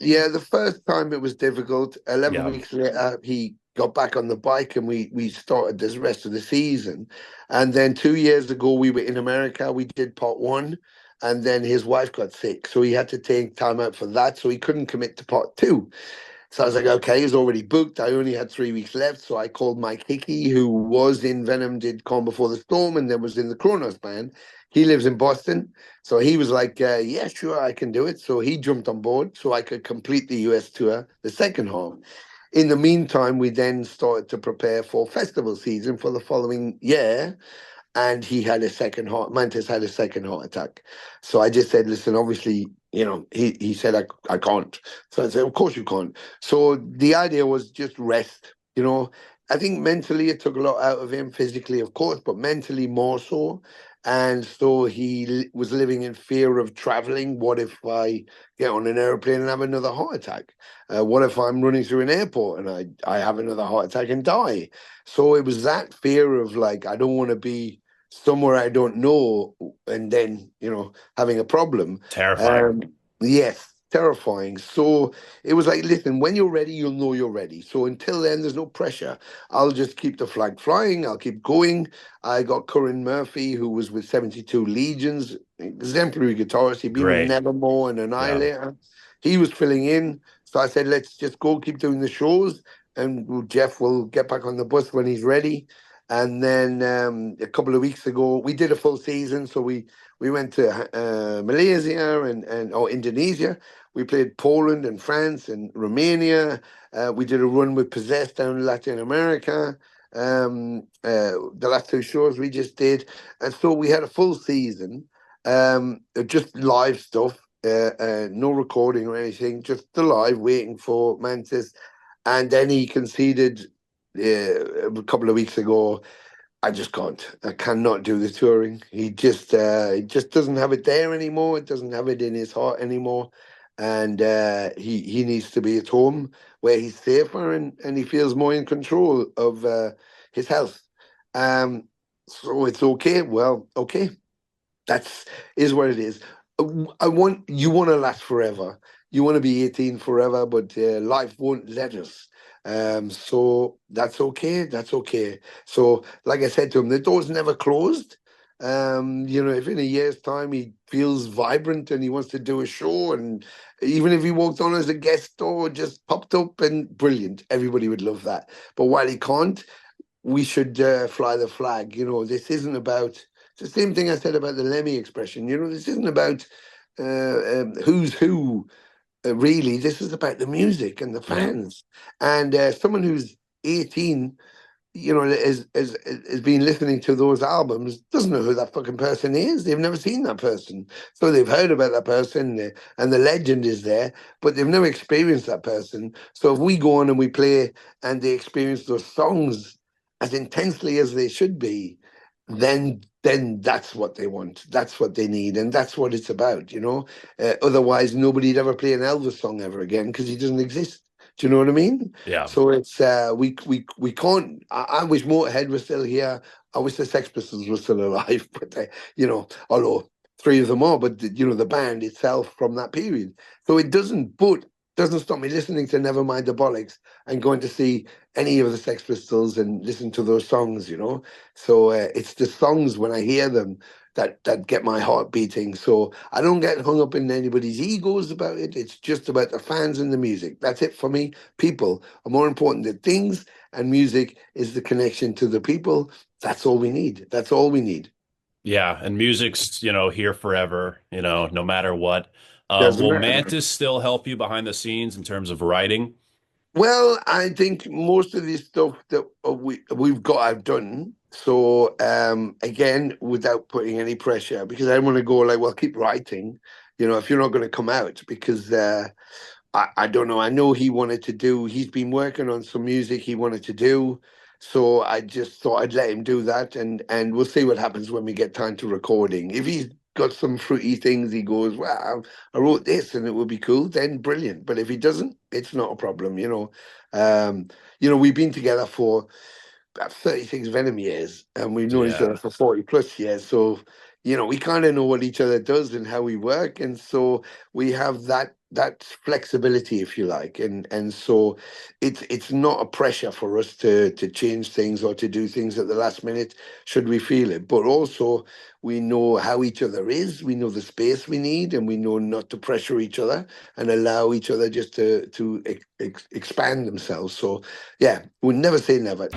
Yeah, the first time it was difficult. 11 Yeah. weeks later, he got back on the bike and we started this rest of the season. And then 2 years ago, we were in America. We did part one, and then his wife got sick. So he had to take time out for that. So he couldn't commit to part two. So I was like, okay, he's already booked. I only had 3 weeks left. So I called Mike Hickey, who was in Venom, did Calm Before the Storm, and then was in the Kronos band. He lives in Boston. So he was like, yeah, sure, I can do it. So he jumped on board so I could complete the US tour, the second half. In the meantime, we then started to prepare for festival season for the following year, and he had a second heart. Mantis had a second heart attack. So I just said, listen, obviously, he said I can't. So I said, of course you can't. So the idea was just rest. I think mentally it took a lot out of him, physically, of course, but mentally more so. And so he was living in fear of traveling. What if I get on an airplane and have another heart attack? What if I'm running through an airport and I have another heart attack and die? So it was that fear of like, I don't want to be somewhere I don't know and then, having a problem. Terrifying. Um, yes, terrifying. So it was like, listen, when you're ready, you'll know you're ready. So until then, there's no pressure. I'll just keep the flag flying. I'll keep going. I got Corinne Murphy, who was with 72 Legions, exemplary guitarist. He'd been with Great. Nevermore and Yeah. Annihilator. He was filling in. So I said, let's just go keep doing the shows and Jeff will get back on the bus when he's ready. And then a couple of weeks ago, we did a full season. So we went to Malaysia and or Indonesia. We played Poland and France and Romania. We did a run with Possessed down in Latin America. The last two shows we just did, and so we had a full season, just live stuff. No recording or anything, just the live waiting for Mantis. And then he conceded a couple of weeks ago. I just can't. I cannot do the touring. He just doesn't have it there anymore. It doesn't have it in his heart anymore. And he needs to be at home where he's safer and he feels more in control of his health. Um, so it's okay. Well, okay, that's is what it is. I want you want to last forever. You want to be 18 forever, but life won't let us. So that's okay. That's okay. So, like I said to him, the door's never closed. If in a year's time he feels vibrant and he wants to do a show, and even if he walked on as a guest or just popped up and brilliant, everybody would love that. But while he can't, we should fly the flag. This isn't about. It's the same thing I said about the Lemmy expression. This isn't about who's who. Really, this is about the music and the Yeah. fans. And someone who's 18, has been listening to those albums, doesn't know who that fucking person is. They've never seen that person. So they've heard about that person and the legend is there, but they've never experienced that person. So if we go on and we play and they experience those songs as intensely as they should be, then that's what they want. That's what they need, and that's what it's about. Otherwise, nobody'd ever play an Elvis song ever again because he doesn't exist. Do you know what I mean? Yeah. So it's we can't. I wish Motorhead was still here. I wish the Sex Pistols were still alive, but although three of them are, but the band itself from that period. So it doesn't, but doesn't stop me listening to Nevermind the Bollocks and going to see any of the Sex Pistols and listen to those songs. So it's the songs when I hear them that get my heart beating. So I don't get hung up in anybody's egos about it. It's just about the fans and the music. That's it for me. People are more important than things, and music is the connection to the people. That's all we need. That's all we need. Yeah. And music's, here forever, no matter what. Doesn't Will matter. Mantis still help you behind the scenes in terms of writing? Well, I think most of this stuff that we've got, I've done. So again, without putting any pressure, because I want to go like, well, keep writing. If you're not going to come out, because I don't know. I know he wanted to do. He's been working on some music he wanted to do, so I just thought I'd let him do that, and we'll see what happens when we get time to recording. If he's got some fruity things, he goes, "Well, I wrote this, and it would be cool." Then brilliant. But if he doesn't, it's not a problem. We've been together for about 36 Venom years, and we've known each Yeah. other for 40 plus years. So we kind of know what each other does and how we work, and so we have that flexibility, if you like, and so it's not a pressure for us to change things or to do things at the last minute should we feel it. But also we know how each other is, we know the space we need, and we know not to pressure each other and allow each other just to expand themselves. So yeah, we'll never say never.